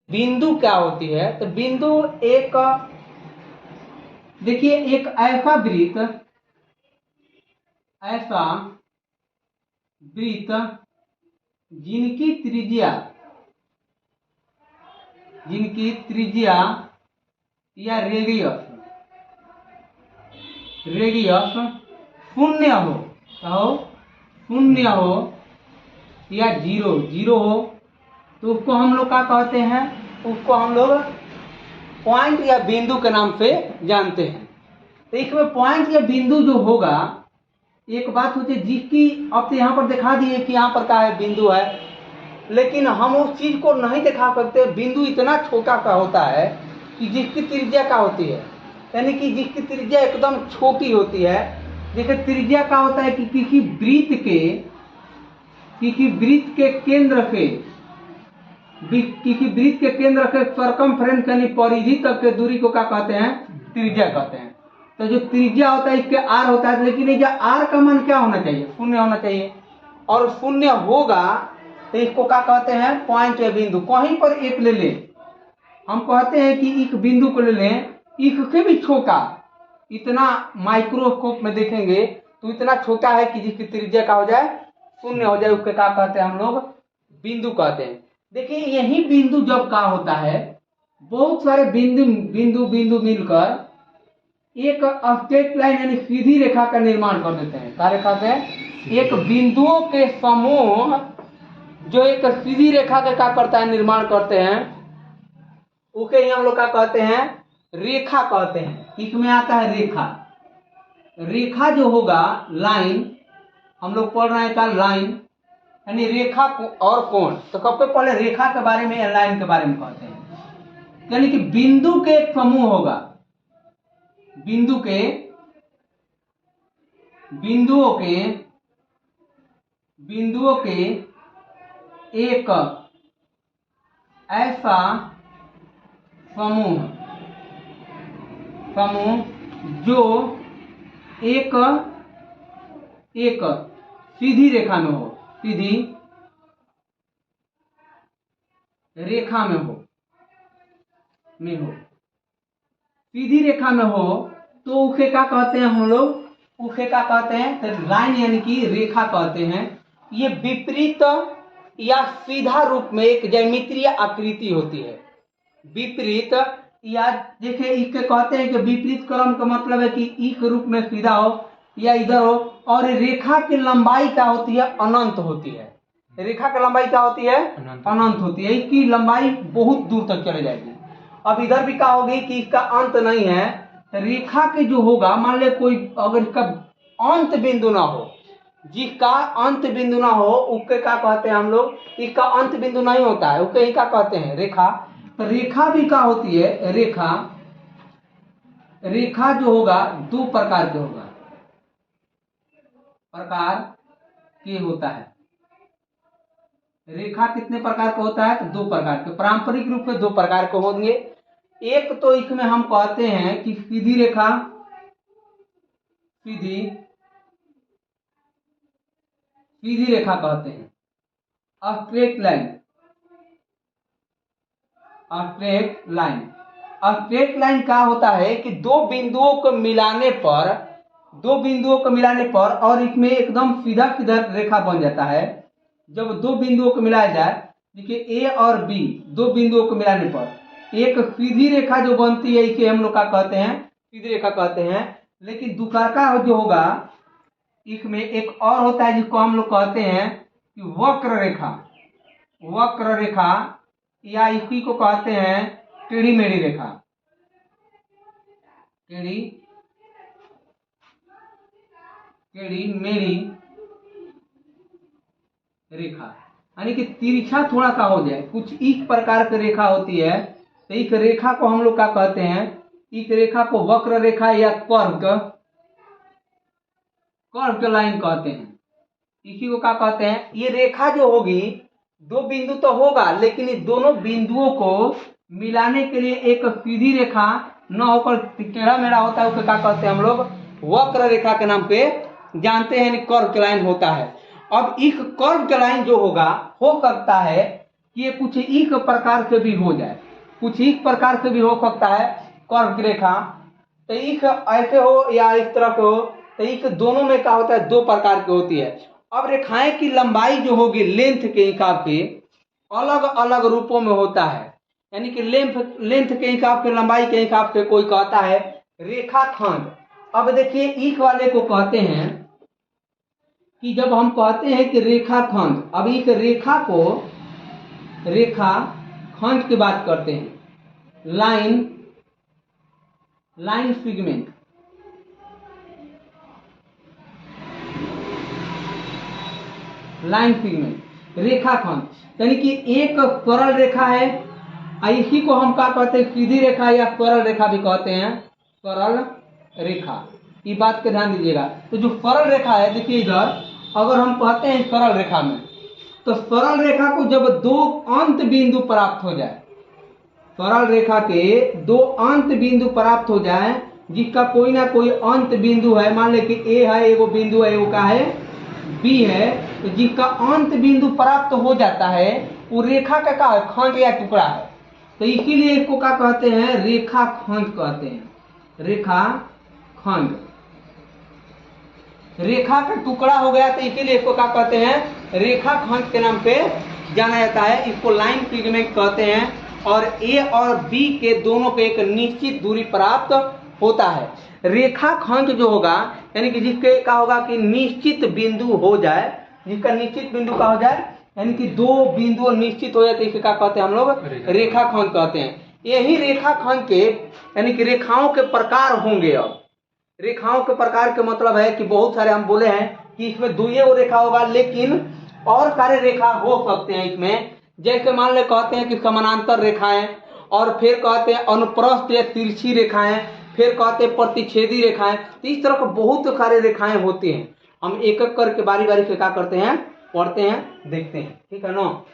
बिंदु क्या होती है? तो बिंदु एक, देखिए, एक ऐसा वृत्त जिनकी त्रिज्या या रेडियस शून्य हो या जीरो हो, तो उसको हम लोग क्या कहते हैं? उसको हम लोग पॉइंट या बिंदु के नाम से जानते हैं। तो इसमें पॉइंट या बिंदु जो होगा, एक बात होती है जिसकी, अब तो यहाँ पर दिखा दिए कि यहाँ पर क्या है, बिंदु है, लेकिन हम उस चीज को नहीं दिखा सकते। बिंदु इतना छोटा सा होता है कि जिसकी त्रिज्या क्या होती है, यानी कि जिसकी त्रिज्या एकदम छोटी होती है। देखिए, त्रिज्या क्या होता है कि किसी वृत्त के केंद्र के सरकमफ्रेंस यानी परिधि तक के दूरी को क्या कहते हैं? त्रिज्या कहते हैं। तो जो त्रिज्या होता है इसके आर होता है, लेकिन ये आर का मान क्या होना चाहिए? शून्य होना चाहिए। और शून्य होगा तो इसको क्या कहते हैं? पॉइंट या बिंदु। कहीं पर एक ले लें, हम कहते हैं कि एक बिंदु को ले लें, इससे भी छोटा, इतना माइक्रोस्कोप में देखेंगे तो इतना छोटा है कि जिसकी त्रिज्या का हो जाए शून्य हो जाए, उसके क्या कहते हैं हम लोग? बिंदु कहते हैं। देखिए, यही बिंदु जब का होता है, बहुत सारे बिंदु मिलकर एक स्ट्रेट लाइन यानी सीधी रेखा का निर्माण कर देते हैं। क्या रेखा से? एक बिंदुओं के समूह जो एक सीधी रेखा का क्या करता है? निर्माण करते हैं, उसे ही हम लोग क्या कहते हैं? रेखा कहते हैं। इसमें आता है रेखा जो होगा, लाइन, हम लोग पढ़ रहे हैं क्या? लाइन यानी रेखा और कोण। तो सबसे पहले रेखा के बारे में या लाइन के बारे में कहते हैं, यानी कि बिंदु के एक समूह होगा, बिंदुओं के एक ऐसा समूह जो एक सीधी रेखा में हो, सीधी रेखा में हो, तो उसे क्या कहते हैं हम लोग? उसे क्या कहते हैं? तो लाइन यानी कि रेखा कहते हैं। ये विपरीत या सीधा रूप में एक ज्यामितीय आकृति होती है। विपरीत, या देखिए, इसके कहते हैं कि विपरीत क्रम का मतलब है कि इस रूप में सीधा हो या इधर हो। और रेखा की लंबाई क्या होती है? अनंत होती है। रेखा की लंबाई क्या होती है? अनंत होती है। इसकी लंबाई बहुत दूर तक चले जाएगी। अब इधर भी क्या होगी कि इसका अंत नहीं है। रेखा के जो होगा, मान ले कोई अगर इसका अंत बिंदु ना हो, जिसका अंत बिंदु ना हो, उसके क्या कहते हैं हम लोग? इसका अंत बिंदु नहीं होता है, उसके ही क्या कहते हैं? रेखा। तो रेखा भी क्या होती है? रेखा जो होगा दो प्रकार के होता है। रेखा कितने प्रकार का होता है? तो दो प्रकार के, पारंपरिक रूप में दो प्रकार के होंगे। एक तो इसमें हम कहते हैं कि सीधी रेखा, सीधी रेखा कहते हैं। स्ट्रेट लाइन क्या होता है कि दो बिंदुओं को मिलाने पर और इसमें एकदम सीधा रेखा बन जाता है। जब दो बिंदुओं को मिलाया जाए, देखिए ए और बी, दो बिंदुओं को मिलाने पर एक सीधी रेखा जो बनती है, इसे हम लोग क्या कहते हैं? सीधी रेखा कहते हैं। लेकिन दूसरा जो होगा, इसमें एक और होता है जिसको हम लोग कहते हैं कि वक्र रेखा, या इसी को कहते हैं टेढ़ी मेढ़ी रेखा, यानी कि तिरछा थोड़ा सा हो जाए, कुछ इस प्रकार की रेखा होती है। तो इस रेखा को हम लोग क्या कहते हैं? इस रेखा को वक्र रेखा या कर्व लाइन कहते हैं। इसी को क्या कहते हैं? ये रेखा जो होगी, दो बिंदु तो होगा, लेकिन इस दोनों बिंदुओं को मिलाने के लिए एक सीधी रेखा न होकर टेढ़ा मेढ़ा होता है, उसे क्या कहते हैं हम लोग? वक्र रेखा के नाम पे जानते हैं, कर्व लाइन होता है। अब इस कर्व लाइन जो होगा, हो सकता है कि ये कुछ एक प्रकार के भी हो जाए, कुछ एक प्रकार के भी हो सकता है कर्व की रेखा, तो एक ऐसे हो या इस तरह के हो, तो एक दोनों में क्या होता है, दो प्रकार की होती है। अब रेखाएं की लंबाई जो होगी लेंथ के हिसाब से अलग अलग रूपों में होता है, यानी कि लेंथ के हिसाब से, लंबाई के हिसाब से कोई कहता है रेखाखंड। अब देखिए एक वाले को कहते हैं कि जब हम कहते हैं कि रेखाखंड, अब एक रेखा को रेखाखंड की बात करते हैं, लाइन फिगमेंट, रेखाखंड, यानी कि एक सरल रेखा है, इसी को हम क्या कहते हैं, सीधी रेखा या सरल रेखा भी कहते हैं, सरल रेखा। ये बात के ध्यान दीजिएगा। तो जो सरल रेखा है, देखिए इधर अगर हम कहते हैं सरल रेखा में, तो सरल रेखा को जब दो अंत बिंदु प्राप्त हो जाए, सरल रेखा के दो अंत बिंदु प्राप्त हो जाए, जिसका कोई ना कोई अंत बिंदु है, मान ले कि ए है, एगो बिंदु है, वो का है बी है, तो जिसका अंत बिंदु प्राप्त हो जाता है वो रेखा का क्या है, खंड या टुकड़ा है। तो इसीलिए इसको क्या कहते हैं, रेखाखंड कहते हैं, रेखाखंड। रेखा का टुकड़ा हो गया तो इसीलिए इसको क्या कहते हैं, रेखाखंड के नाम पे जाना जाता है। इसको लाइन फिगमेंट कहते हैं, और ए और बी के दोनों पे एक निश्चित दूरी प्राप्त होता है। रेखाखंड जो होगा, यानी कि जिसके क्या होगा कि निश्चित बिंदु हो जाए, जिसका निश्चित बिंदु का हो जाए, यानी कि दो बिंदु निश्चित हो जाए, तो इसे क्या कहते हैं हम लोग, रेखाखंड कहते हैं। यही रेखाखंड के यानी कि रेखाओं के प्रकार होंगे। अब रेखाओं के प्रकार के मतलब है कि बहुत सारे हम बोले हैं कि इसमें दो रेखा होगा, लेकिन और सारे रेखा हो सकते हैं इसमें। जैसे मान ले कहते हैं कि समानांतर रेखाएं, और फिर कहते हैं अनुप्रस्थ या तिरछी रेखाएं, फिर कहते हैं प्रतिच्छेदी रेखाएं। तो इस तरह के बहुत सारे रेखाएं होती हैं। हम एक एक करके बारी बारी से क्या करते हैं, पढ़ते हैं, देखते हैं, ठीक है ना।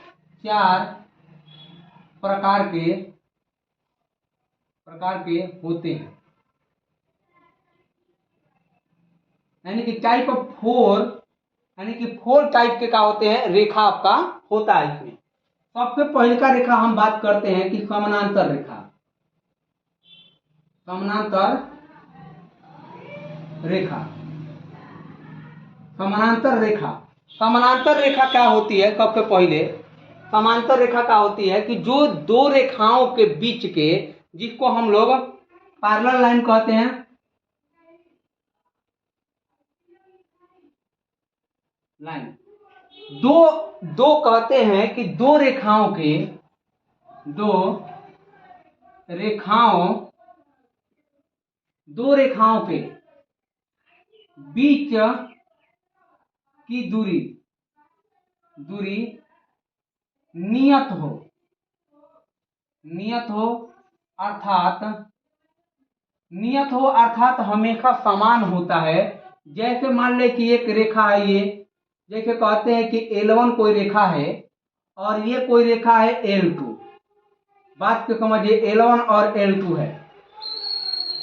चार प्रकार के होते हैं, यानी कि टाइप ऑफ फोर, यानी कि फोर टाइप के क्या होते हैं, रेखा आपका होता है इसमें। सबसे पहले का रेखा हम बात करते हैं कि समानांतर रेखा। समानांतर रेखा क्या होती है, सबसे पहले समांतर रेखा क्या होती है कि जो दो रेखाओं के बीच के, जिसको हम लोग पैरेलल लाइन कहते हैं, लाइन, दो कहते हैं कि दो रेखाओं के बीच की दूरी नियत हो, अर्थात हमेशा समान होता है। जैसे मान ले कि एक रेखा है, ये जैसे कहते हैं कि L1 कोई रेखा है और ये कोई रेखा है L2। बात को समझिए, L1 और L2 है,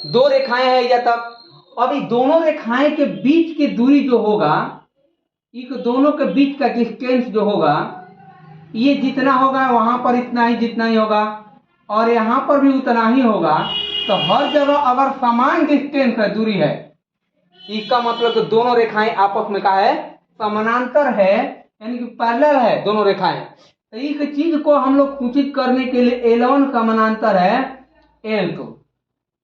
दो रेखाएं हैं या तब। अभी दोनों रेखाएं के बीच की दूरी जो होगा, इस दोनों के बीच का डिस्टेंस जो होगा, ये जितना होगा वहां पर इतना ही, जितना ही होगा, और यहां पर भी उतना ही होगा। तो हर जगह अगर समान डिस्टेंस है, दूरी है, इसका मतलब कि दोनों रेखाएं आपस में क्या है, समानांतर है, यानी कि पैरेलल है दोनों रेखाएं। तो इस चीज को हम लोग सूचित करने के लिए L1 समानांतर है L2,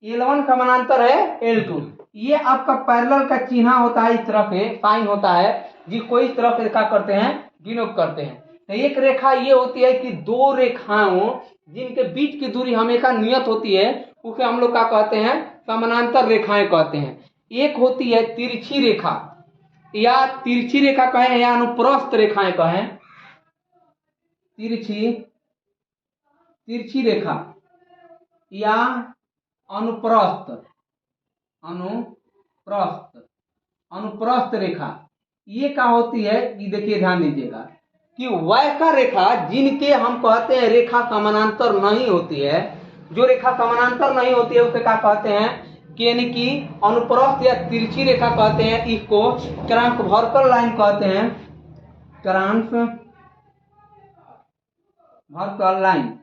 L1 समानांतर है L2, ये आपका पैरेलल का चिन्ह होता है, इस तरह से साइन होता है, जिसको इस तरह से क्या करते हैं, डिनोट करते हैं। तो एक रेखा ये होती है कि दो रेखाओं जिनके बीच की दूरी हमेशा नियत होती है, उसे हम लोग क्या कहते हैं, समानांतर रेखाएं कहते हैं। एक होती है तिरछी रेखा, या तिरछी रेखा कहें या अनुप्रस्थ रेखाएं कहें, तिरछी रेखा या अनुप्रस्थ रेखा, ये क्या होती है, ये देखिए ध्यान दीजिएगा कि वैसा रेखा जिनके हम कहते हैं रेखा समानांतर नहीं होती है, जो रेखा समानांतर नहीं होती है उसे क्या कहते हैं कि, यानी कि अनुप्रस्थ या तिरछी रेखा कहते हैं। इसको ट्रांसवर्सल लाइन कहते हैं, ट्रांसवर्सल वर्टिकल लाइन।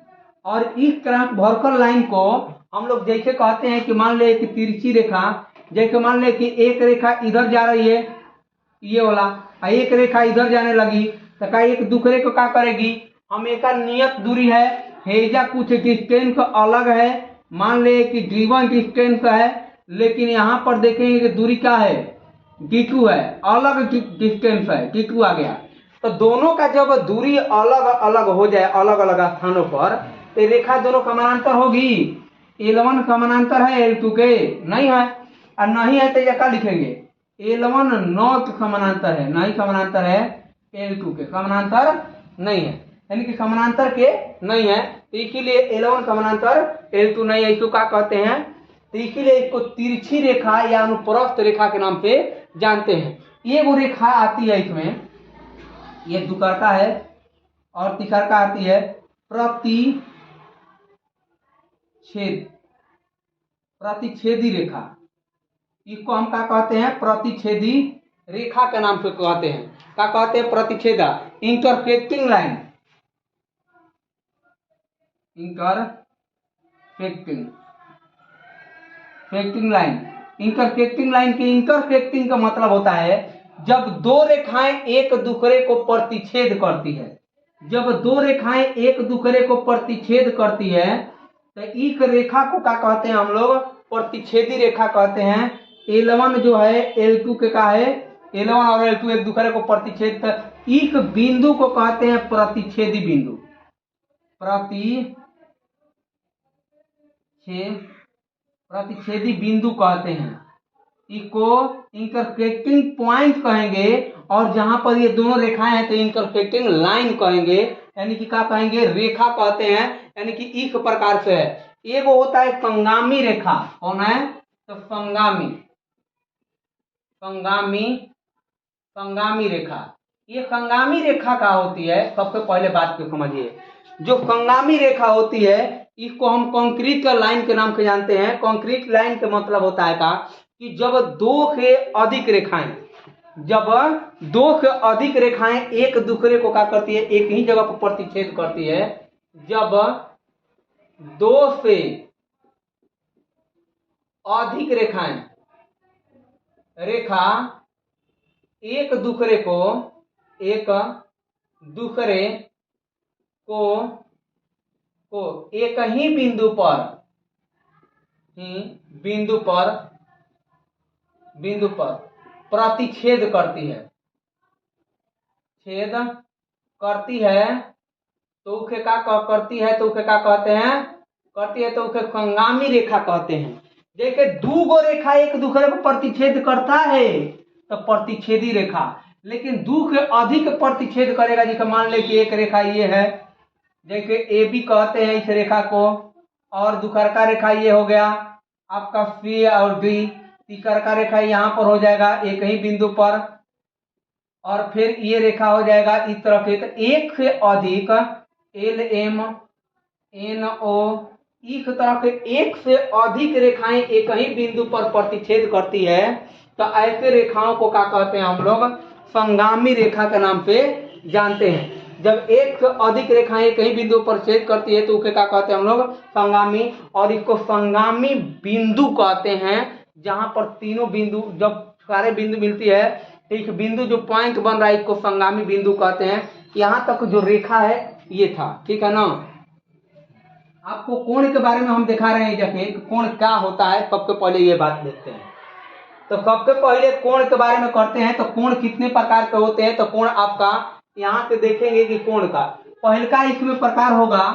और इस तरह वर्टिकल लाइन को हम लोग जैसे कहते हैं कि मान ले कि तिरछी रेखा, जैसे मान ले कि एक रेखा इधर जा रही है ये वाला, एक रेखा इधर जाने लगी, तो क्या एक दूसरे को क्या करेगी, हम एक नियत दूरी है, हेजा कुछ डिस्टेंस अलग है, मान ले कि गिवन डिस्टेंस है, लेकिन यहाँ पर देखेंगे कि दूरी क्या है, d2 है, अलग डिस्टेंस है, d2 आ गया। तो दोनों का जब दूरी अलग अलग हो जाए, अलग अलग स्थानों पर, तो रेखा दोनों समानांतर होगी। L1 समानांतर है L2 के, नहीं है, और नहीं है तो यह क्या लिखेंगे, L1 नॉट समानांतर है, नहीं समानांतर है L2 के, समानांतर नहीं है, यानी कि समानांतर के नहीं है, तो इसीलिए L1 समानांतर L2 नहीं है, इसको क्या कहते हैं, तो इसीलिए इसको तिरछी रेखा या अनुप्रस्थ रेखा के नाम से जानते हैं। ये वो रेखा आती है, इसमें ये दुकर्ता है और तिकर्ता आती है, प्रतिच्छेदी रेखा, इसको हम क्या कहते हैं, प्रतिच्छेदी रेखा के नाम से कहते हैं। क्या कहते हैं, प्रतिच्छेदा, intersecting line, intersecting line. Intersecting line की इंटरसेक्टिंग का मतलब होता है जब दो रेखाएं एक दूसरे को प्रतिच्छेद करती है, जब दो रेखाएं एक दूसरे को प्रतिच्छेद करती है, तो इस रेखा को क्या कहते हैं हम लोग, प्रतिच्छेदी रेखा कहते हैं। L1 जो है L2 के का है, L1 और L2 एक दूसरे को प्रतिच्छेद, इस बिंदु को कहते हैं प्रतिच्छेदी बिंदु, प्रतिच्छेदी बिंदु कहते हैं, इसको इंटरसेक्टिंग पॉइंट कहेंगे, और जहां पर ये दोनों रेखाएं हैं तो इंटरसेक्टिंग लाइन कहेंगे, यानी कि क्या कहेंगे, रेखा कहते हैं, यानी कि इस प्रकार से है। एक होता है संगामी रेखा, कौन है, तो संगामी रेखा। ये संगामी रेखा क्या होती है, सबसे पहले बात को समझिए, जो संगामी रेखा होती है इसको हम कंक्रीट लाइन के नाम से जानते हैं। कंक्रीट लाइन का मतलब होता है का कि जब दो से अधिक रेखाएं एक दूसरे को क्या करती है, एक ही जगह पर प्रतिच्छेद करती है, जब दो से अधिक रेखा एक दूसरे को एक ही बिंदु पर प्रतिच्छेद करती है, तो उसे क्या करती है, तो उसे क्या कहते हैं, तो उसे संगामी रेखा कहते हैं। जैसे दो गो रेखा एक दूसरे को प्रतिच्छेद करता है तो प्रतिच्छेदी रेखा, लेकिन दो से अधिक प्रतिच्छेद करेगा, जैसे मान ले कि एक रेखा ये है, जैसे AB कहते हैं इस रेखा को, और दुकर्का रेखा ये हो गया आपका C और D, तिकर्का रेखा यहाँ पर हो जाएगा एक ही बिंदु पर, और फिर ये रेखा हो जाएगा इस तरफ से, तो एक से अधिक LM NO, इस तरह के एक से अधिक रेखाएं एक ही बिंदु पर प्रतिच्छेद करती है, तो ऐसे रेखाओं को क्या कहते हैं हम लोग, संगामी रेखा के नाम से जानते हैं। जब एक से अधिक रेखाएं एक ही बिंदु पर छेद करती है तो उसे क्या कहते हैं हम लोग, संगामी। और इसको संगामी बिंदु कहते हैं, जहां पर तीनों बिंदु, जब सारे बिंदु मिलती है, एक बिंदु जो पॉइंट बन रहा है इसको संगामी बिंदु कहते हैं। यहाँ तक जो रेखा है ये था, ठीक है ना। आपको कोण के बारे में हम दिखा रहे हैं, जैसे कोण क्या होता है, सबसे पहले ये बात देखते हैं। तो सबसे पहले कोण के बारे में करते हैं, तो कोण कितने प्रकार के होते हैं, तो कोण आपका यहाँ से देखेंगे कि कोण का पहल का इसमें प्रकार होगा,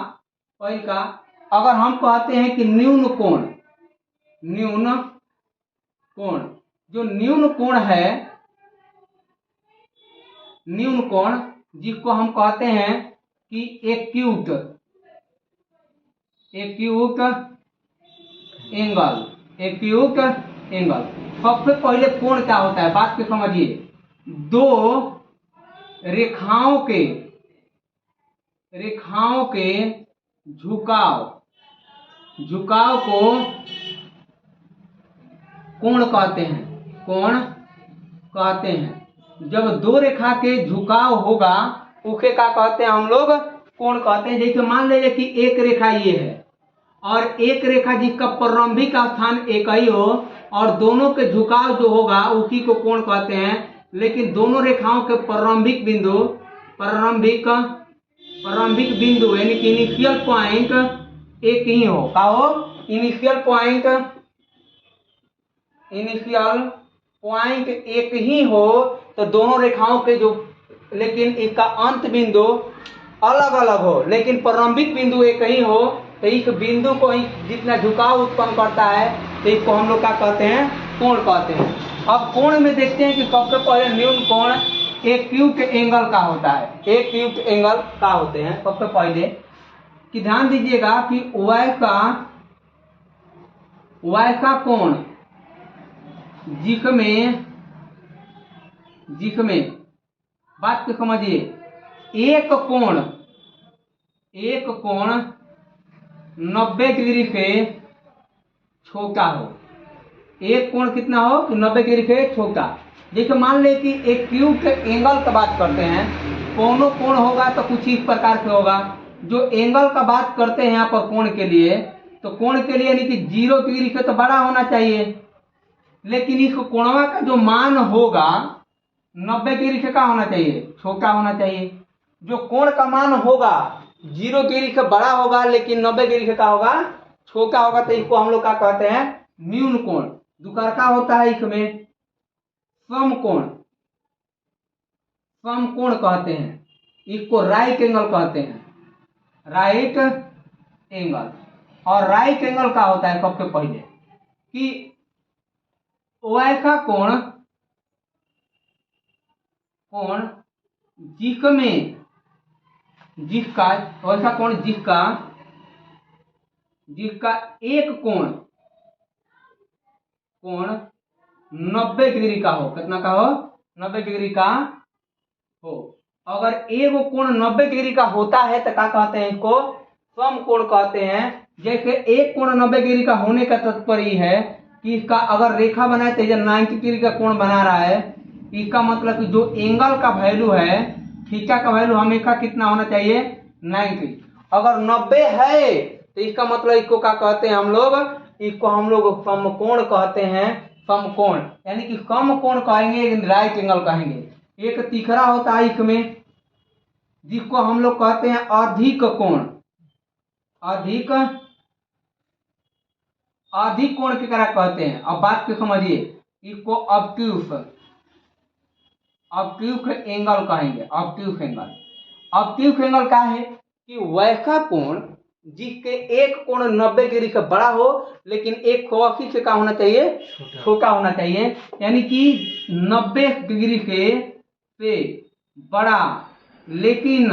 पहल का अगर हम कहते हैं कि न्यून कोण, जो न्यून कोण है, न्यून कोण जिसको हम कहते हैं कि एक्यूट एंगल। सबसे पहले कोण क्या होता है, बात को समझिए, दो रेखाओं के झुकाव को कोण कहते हैं। जब दो रेखा के झुकाव होगा उसे क्या कहते हैं हम लोग, कोण कहते हैं। जैसे मान लीजिए कि एक रेखा ये है और एक रेखा जिसका प्रारंभिक स्थान एक ही हो और दोनों के झुकाव जो होगा उसी को कोण कहते हैं। लेकिन दोनों रेखाओं के प्रारंभिक बिंदु यानी कि इनिशियल पॉइंट एक ही हो। का हो? इनिशियल पॉइंट एक ही हो तो दोनों रेखाओं के जो, लेकिन इसका अंत बिंदु अलग अलग हो लेकिन प्रारंभिक बिंदु एक ही हो तो इस बिंदु को ही जितना झुकाव उत्पन्न करता है तो इसको हम लोग क्या कहते हैं? कोण कहते हैं। अब कोण में देखते हैं कि सबसे पहले न्यून कोण एक्यूट एंगल का होता है। एक्यूट एंगल का होते हैं सबसे पहले कि ध्यान दीजिएगा कि वैसा कोण जिसमें बात को समझिए, एक कोण 90 डिग्री से छोटा हो। एक कोण कितना हो? 90 डिग्री से छोटा। जैसे मान ले कि एक्यूट एंगल का बात करते हैं, कोनो कोण होगा तो कुछ इस प्रकार से होगा। जो एंगल का बात करते हैं यहाँ पर कोण के लिए, तो कोण के लिए यानी कि 0 डिग्री से तो बड़ा होना चाहिए, लेकिन इस कोणवा का जो मान होगा 90 डिग्री से क्या होना चाहिए? छोटा होना चाहिए। जो कोण का मान होगा 0 डिग्री से बड़ा होगा लेकिन 90 डिग्री से क्या होगा? छोटा होगा। तो इसको हम लोग क्या कहते हैं? न्यून कोण। दुकरका होता है इसमें समकोण कहते हैं। इसको राइट एंगल कहते हैं, राइट एंगल। और राइट एंगल का होता है सबसे पहले कि वैसा कोण जिसका एक कोण 90 डिग्री का हो। कितना का हो? 90 डिग्री का हो। अगर एक कोण 90 डिग्री का होता है तो क्या कहते हैं? इसको समकोण कहते हैं। जैसे एक कोण 90 डिग्री का होने का तात्पर्य है कि इसका अगर रेखा बनाए तो 90 डिग्री का कोण बना रहा है। इसका मतलब कि जो एंगल का वैल्यू है, थीटा का वैल्यू हमेशा कितना होना चाहिए? 90। अगर 90 है तो इसका मतलब इसको क्या कहते हैं हम लोग? इसको हम लोग समकोण कहते हैं। समकोण यानी कि समकोण कहेंगे, राइट एंगल कहेंगे। एक तीसरा होता है इसमें जिसको हम लोग कहते हैं अधिक कोण। अधिक कोण की तरह कहते हैं। अब बात को समझिए, इसको ऑब्ट्यूस एंगल कहेंगे। ऑब्ट्यूस एंगल क्या है? कि वैसा कोण जिसके एक कोण 90 डिग्री से बड़ा हो लेकिन 180 से क्या होना चाहिए? छोटा होना चाहिए। यानी कि 90 डिग्री से बड़ा लेकिन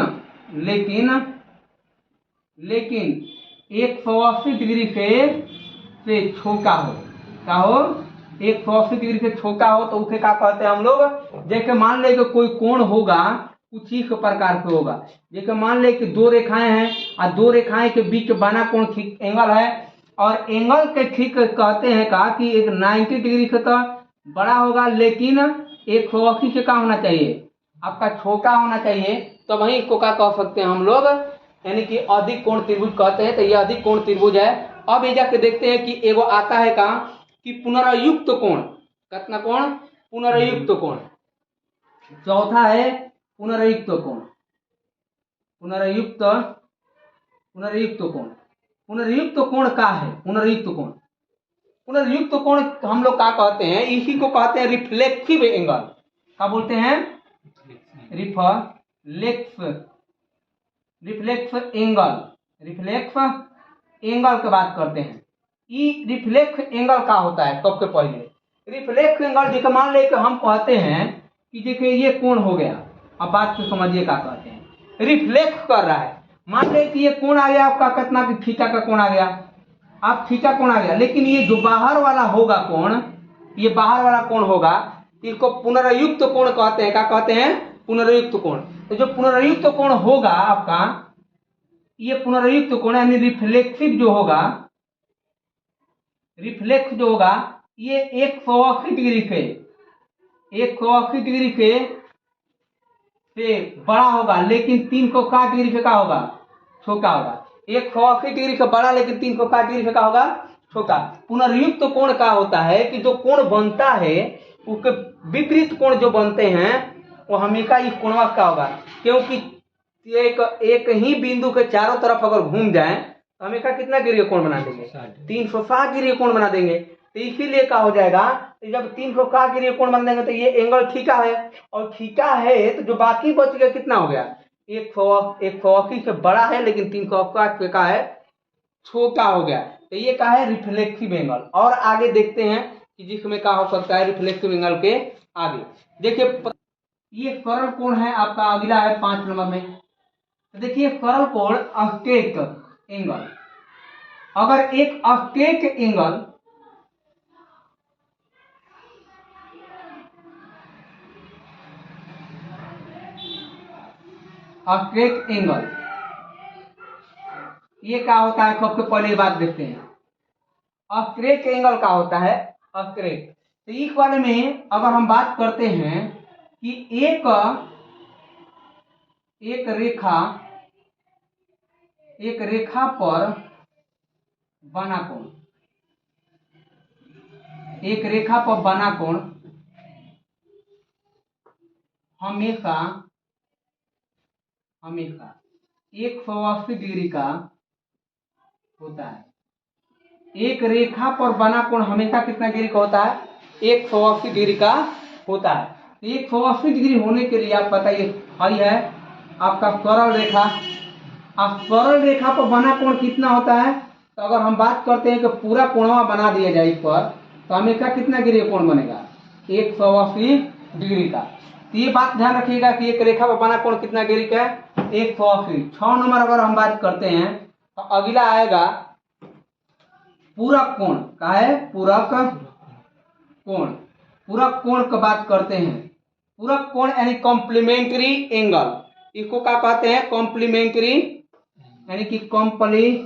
180 डिग्री से छोटा हो। क्या हो? 180 डिग्री से छोटा हो तो उसे क्या कहते हैं हम लोग? जैसे मान ले कि कोई कोण होगा कुछ इस प्रकार से होगा। जैसे मान ले कि दो रेखाएं हैं और दो रेखाएं के बीच बना कोण ठीक एंगल है और एंगल के ठीक कहते हैं का कि एक 90 डिग्री से तो बड़ा होगा लेकिन 180 से क्या होना चाहिए? आपका छोटा होना चाहिए। तो वही इसको क्या कह सकते हैं हम लोग? यानी कि अधिक कोण त्रिभुज कहते हैं। तो यह अधिक कोण त्रिभुज है। अब ये जाके देखते हैं कि एगो आता है का कि पुनरायुक्त कोण। कितना कोण? पुनरायुक्त कोण। चौथा है पुनरायुक्त कोण। पुनरायुक्त कोण का है? पुनरायुक्त कोण हम लोग क्या कहते हैं? इसी को कहते हैं रिफ्लेक्सिव एंगल। क्या बोलते हैं? रिफ्लेक्स एंगल की बात करते हैं। ये रिफ्लेक्स एंगल का होता है सबसे पहले। रिफ्लेक्स एंगल जैसे मान ले कि हम कहते हैं कि देखिए ये कोण हो गया। अब बात को समझिए क्या कहते हैं? रिफ्लेक्स कर रहा है। मान ले कि ये कोण आ गया आपका कितना कि थीटा का कोण आ गया। आप थीटा कोण आ गया, लेकिन ये जो बाहर वाला होगा कोण, ये बाहर वाला कोण होगा, इसको पुनरायुक्त कोण कहते हैं। क्या कहते हैं? पुनरायुक्त कोण। तो जो पुनरायुक्त कोण होगा आपका, ये पुनरायुक्त कोण यानी रिफ्लेक्सिव जो होगा, ये 180 डिग्री से से बड़ा होगा लेकिन 360 डिग्री से क्या होगा, छोटा होगा। 180 डिग्री से बड़ा लेकिन 360 डिग्री से क्या होगा, छोटा। पुनर्युक्त कोण का होता है कि जो कोण बनता है उसके विपरीत कोण जो बनते हैं वो हमेशा इस कोणवा का होगा, क्योंकि एक ही बिंदु के चारों तरफ अगर घूम जाए तो हमेशा कितना डिग्री कोण बना देंगे, 360 डिग्री कोण बना देंगे। तो इसीलिए क्या हो जाएगा, जब 360 डिग्री कोण बना देंगे तो ये एंगल थीटा है, और थीटा है तो जो बाकी बच गया कितना हो गया, 180 से बड़ा है लेकिन 360 से का है, छोटा हो गया। तो ये क्या है, रिफ्लेक्सिव एंगल। और आगे देखते हैं कि जिसमें क्या हो सकता है रिफ्लेक्सिव एंगल के आगे। देखिए ये सरल कोण है आपका, अगला है 5 नंबर में। तो देखिए सरल कोण अस्टेट एंगल, अगर एक अस्टेट एंगल अस्ट्रेट एंगल, ये क्या होता है, सबसे पहले बात देखते हैं अस्ट्रेट एंगल क्या होता है। अस्ट्रेट, तो इस बारे में अगर हम बात करते हैं कि एक रेखा पर बना कोण, एक रेखा पर बना कोण हमेशा 180 डिग्री का होता है। एक रेखा पर बना कोण हमेशा कितना डिग्री का होता है, 180 डिग्री का होता है। 180 डिग्री होने के लिए आप बताइए, आई है आपका सरल रेखा, अब सरल रेखा पर बना कोण कितना होता है। तो अगर हम बात करते हैं कि पूरा कोणवा बना दिया जाए इस पर, तो हमेशा कितना डिग्री कोण बनेगा, 180 डिग्री का। तो ये बात ध्यान रखिएगा कि एक रेखा पर बना कोण कितना डिग्री का है, 180। 6 नंबर अगर हम बात करते हैं तो अगला आएगा पूरक कोण का है, पूरक कोण। पूरक कोण की बात करते हैं, पूरक कोण यानी कॉम्प्लीमेंट्री एंगल, इसको क्या कहते हैं, कॉम्प्लीमेंट्री, यानी कि कॉम्प्लीमेंट्री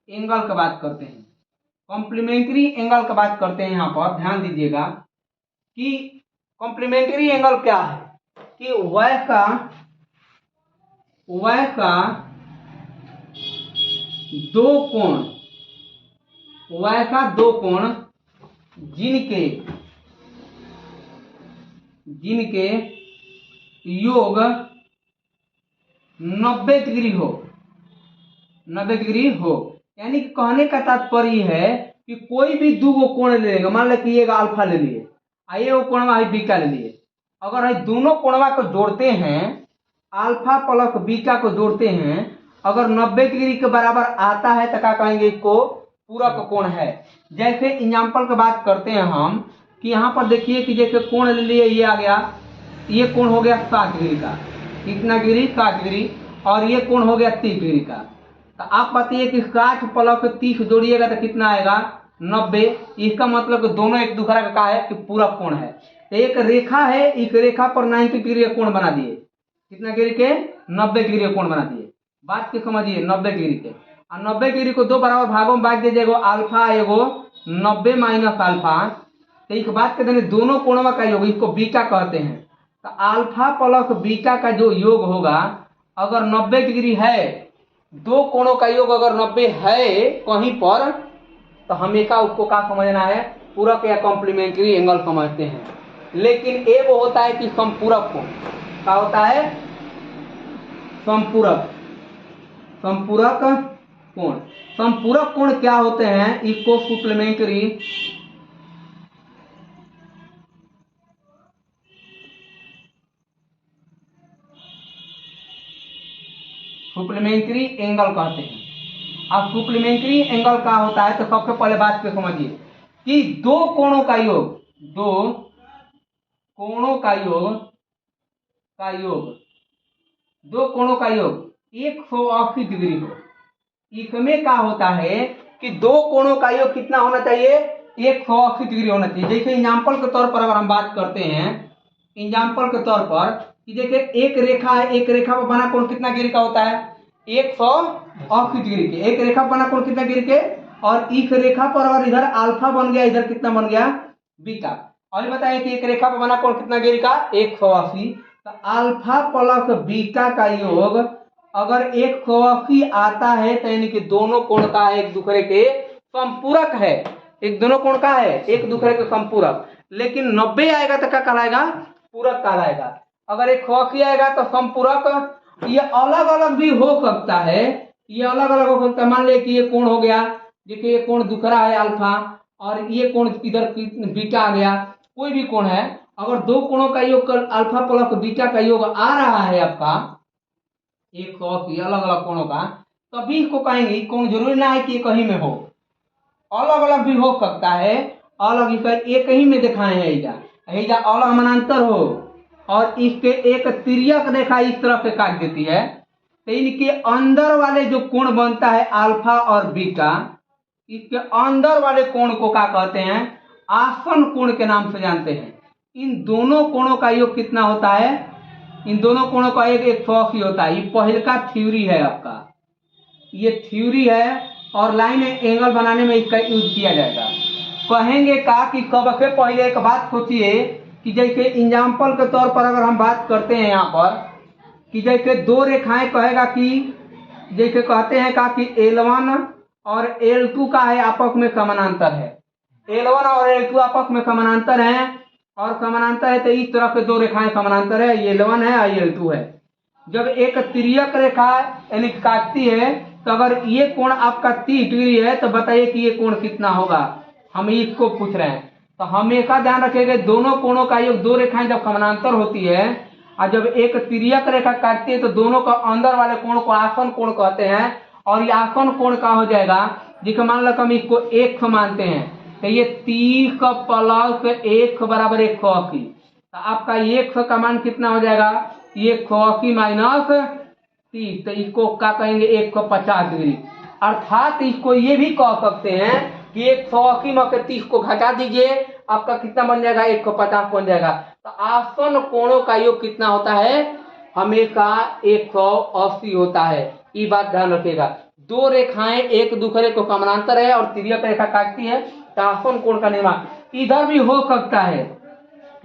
एंगल की बात करते हैं। कॉम्प्लीमेंट्री एंगल की बात करते हैं, यहां पर ध्यान दीजिएगा कि कॉम्प्लीमेंट्री एंगल क्या है, कि वह का दो कोण जिनके योग 90 डिग्री हो, 90 डिग्री हो। यानी कि कहने का तात्पर्य है कि कोई भी दो कोण ले लेंगे, मान लो कि एक अल्फा ले लिए, आइए वो कोणवा है बीटा ले लिए, अगर हम दोनों कोणवा को जोड़ते हैं, अल्फा प्लस बीटा को जोड़ते हैं, अगर 90 डिग्री के बराबर आता है तो क्या कहेंगे, इसको पूरक कोण है। जैसे एग्जाम्पल की बात करते हैं हम कि यहाँ पर देखिए कि जैसे कोण ले लिए, ये आ गया, ये कोण हो गया 60 डिग्री का, कितना डिग्री, 60 डिग्री, और ये कोण हो गया 30 डिग्री का। तो आप बताइए कि 60 प्लस 30 जोड़िएगा तो कितना आएगा, 90। इसका मतलब कि दोनों एक दूसरा का है कि पूरक कोण है। एक रेखा है, इस रेखा पर 90 डिग्री का कोण बना दिए, कितना डिग्री के, 90 डिग्री का कोण बना दिए। बात के समझिए, 90 डिग्री के, और 90 डिग्री को दो बराबर भागों में बांट दीजिए, एगो अल्फा एगो 90 माइनस अल्फा। तो इस बात के देने दोनों कोणों का योग, इसको बीटा कहते हैं। तो अल्फा प्लस बीटा का जो योग होगा, अगर 90 डिग्री है, दो कोणों का योग अगर 90 है कहीं पर, तो हमेशा उसको क्या समझना है, पूरक या कॉम्प्लीमेंट्री एंगल समझते हैं। लेकिन एक होता है कि संपूरक कोण, क्या होता है, संपूरक कोण। संपूरक कोण क्या होते हैं, इसको सुप्लीमेंट्री एंगल कहते हैं। अब सुप्लीमेंट्री एंगल क्या होता है, तो सबसे पहले बात को समझिए कि दो कोणों का योग 180 डिग्री हो। इसमें क्या होता है कि दो कोणों का योग कितना होना चाहिए, 180 डिग्री होना चाहिए। जैसे एग्जाम्पल के तौर पर अगर हम बात करते हैं, एग्जाम्पल के तौर पर कि देखिए एक रेखा है, एक रेखा पर बना कोण कितना डिग्री का होता है, 180 डिग्री के। एक रेखा पर बना कोण कितना डिग्री के, और इस रेखा पर अगर इधर अल्फा बन गया, इधर कितना बन गया, बीटा। और बताइए कि एक रेखा पर बना कोण कितना डिग्री का 180। तो अल्फा प्लस बीटा का योग अगर 180 आता है तो यानी कि दोनों कोण का एक दूसरे के संपूरक है, एक दोनों कोण का है एक दूसरे के संपूरक। लेकिन 90 आएगा तो क्या कहलाएगा, पूरक कहलाएगा। अगर 180 आएगा तो संपूरक। ये अलग अलग भी हो सकता है, ये अलग अलग हो सकता है। मान लिया कि ये कोण हो गया, देखिए ये कोण दूसरा है अल्फा और ये कोण इधर बीटा आ गया, कोई भी कोण है। अगर दो कोणों का योग अल्फा प्लस बीटा का योग आ रहा है आपका 180 अलग अलग कोणों का, तभी इसको कहेंगे। कोण जरूरी ना है कि कहीं में हो, अलग अलग भी हो सकता है। अलग इस एक ही में दिखाए हैं एजा अलग समानांतर हो और इसके एक तिर्यक रेखा इस तरफ से काट देती है, तो इनके अंदर वाले जो कोण बनता है अल्फा और बीटा, इसके अंदर वाले कोण को क्या कहते हैं, आसन कोण के नाम से जानते हैं। इन दोनों कोणों का योग कितना होता है, इन दोनों कोणों का एक 180 होता है। ये पहले का थ्योरी है आपका, ये थ्योरी है और लाइन एंगल बनाने में इसका यूज किया जाएगा। कहेंगे का कि सबसे पहले एक बात सोचिए कि जैसे एग्जाम्पल के तौर पर अगर हम बात करते हैं यहाँ पर कि जैसे दो रेखाएं कहेगा कि जैसे कहते हैं का कि L1 और L2 का है आपस में समानांतर है, L1 और L2 आपस में समानांतर है और समानांतर है तो इस तरह से दो रेखाएं समानांतर है, ये L1 है और L2 है। जब एक तिर्यक रेखा यानी काटती है तो अगर ये कोण आपका 30 डिग्री है तो बताइए कि ये कोण कितना होगा, हम इसको पूछ रहे हैं। तो हमेशा ध्यान रखिएगा दोनों कोणों का योग, दो रेखाएं जब समानांतर होती है और जब एक तिर्यक रेखा काटती है तो दोनों का अंदर वाले कोण को आसन कोण कहते हैं और ये आसन कोण का हो जाएगा। जिसको मान लो हम इसको 1 मानते हैं तो ये 30 प्लस 1 बराबर 180। तो आपका 100 का मान कितना हो जाएगा, 180 माइनस 30, तो इसको क्या कहेंगे 150 डिग्री। अर्थात इसको ये भी कह सकते हैं कि 180 में से 30 को घटा दीजिए, आपका कितना बन जाएगा 150 बन जाएगा। तो आसन कोणों का योग कितना होता है, हमेशा 180 होता है। ये बात ध्यान रखिएगा। दो रेखाएं एक दूसरे को समानांतर है और तिर्यक रेखा काटती है तो आसन कोण का निर्माण इधर भी हो सकता है।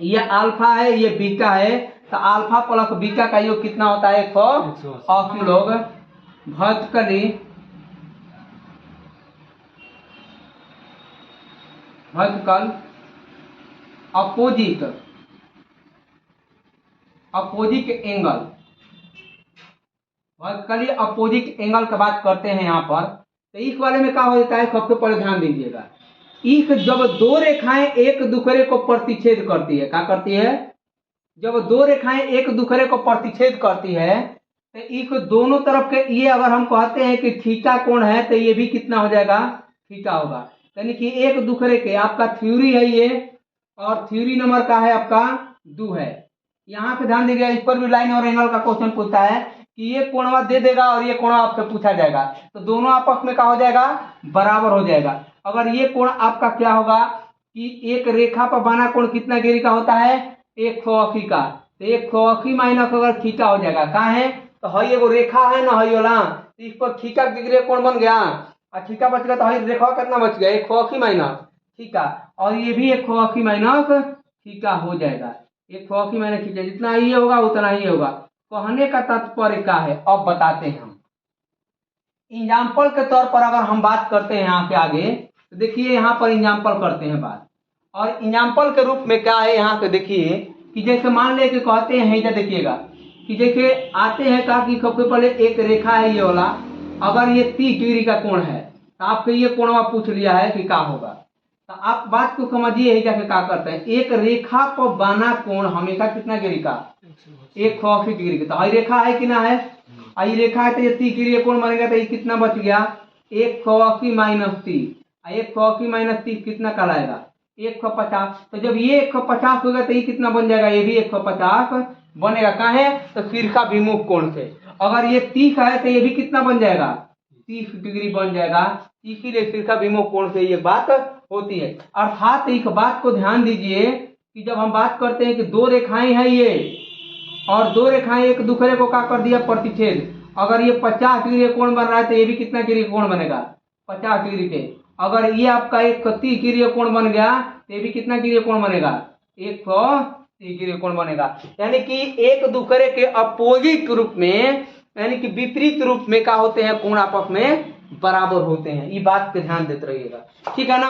ये अल्फा है ये बीटा है तो अल्फा प्लस बीटा का योग कितना होता है 180। लोग vertical opposite angle, vertically opposite angle की बात करते हैं यहाँ पर। तो इस वाले में क्या हो जाता है, सबसे पहले ध्यान दीजिएगा। इस जब दो रेखाएं एक दूसरे को प्रतिच्छेद करती है, क्या करती है, जब दो रेखाएं एक दूसरे को प्रतिच्छेद करती है तो इस दोनों तरफ के ये अगर हम कहते हैं कि थीटा कोण है तो ये भी कितना हो जाएगा, थीटा होगा। यानी कि एक दूसरे के, आपका थ्योरी है ये और थ्योरी नंबर का है आपका 2 है। यहाँ पे ध्यान दीजिएगा, इस पर भी लाइन और एंगल का क्वेश्चन पूछता है कि ये कोणवा दे देगा और ये कोण आपसे पूछा जाएगा तो दोनों आपस में क्या हो जाएगा, बराबर हो जाएगा। अगर ये कोण आपका क्या होगा कि एक रेखा पर बना कोण कितना डिग्री का होता है 180 का, तो 180 माइनस अगर थीटा हो जाएगा। कहाँ है तो हई एगो रेखा है ना, हई वाला, तो इस पर थीटा डिग्री कोण बन गया और थीटा बच गया तो हई रेखा कितना बच गया 180 माइनस थीटा, और ये भी 180 माइनस थीटा हो जाएगा। 180 माइनस थीटा जितना ये होगा उतना ही होगा। कहने का तात्पर्य क्या है, अब बताते हैं हम। एग्जाम्पल के तौर पर अगर हम बात करते हैं यहाँ के आगे तो देखिए यहाँ पर एग्जाम्पल करते हैं बात, और एग्जाम्पल के रूप में क्या है यहाँ पे देखिए कि जैसे मान ले कि कहते हैं इधर देखिएगा कि जैसे आते हैं कहा कि सबसे पहले एक रेखा है ये वाला, अगर ये 30 डिग्री का कोण है तो आपको ये कोण पूछ लिया है कि क्या होगा। तो आप बात को समझिए जाके क्या करते हैं, एक रेखा पर बना कोण हमेशा कितना डिग्री का 180 डिग्री का। तो आई रेखा है कि ना है, आई रेखा है तो ये 30 डिग्री कोण बनेगा तो ये कितना बच गया 180 माइनस 30, 180 माइनस 30 कितना कहलाएगा 150। तो जब ये 150 होगा तो ये कितना बन जाएगा, ये भी 150 बनेगा। कहाँ है तो तिरछा विमुख कोण से। अगर ये 30 है तो ये भी कितना बन जाएगा 30 डिग्री बन जाएगा। इसीलिए तिरछा विमुख कोण से ये बात होती है। अर्थात एक बात को ध्यान दीजिए कि जब हम बात करते हैं कि दो रेखाएं हैं ये और दो रेखाएं एक दूसरे को क्या कर दिया प्रतिच्छेद, अगर ये 50 डिग्री कोण बन रहा है तो ये भी कितना डिग्री कोण बनेगा 50 डिग्री के। अगर ये आपका एक 30 डिग्री कोण बन गया तो ये भी कितना डिग्री कोण बनेगा 130 कोण बनेगा। यानी कि एक दूसरे के अपोजिट रूप में, यानी कि विपरीत रूप में क्या होते हैं, कोण आपस में बराबर होते हैं। ये बात पे ध्यान देते रहिएगा, ठीक है ना।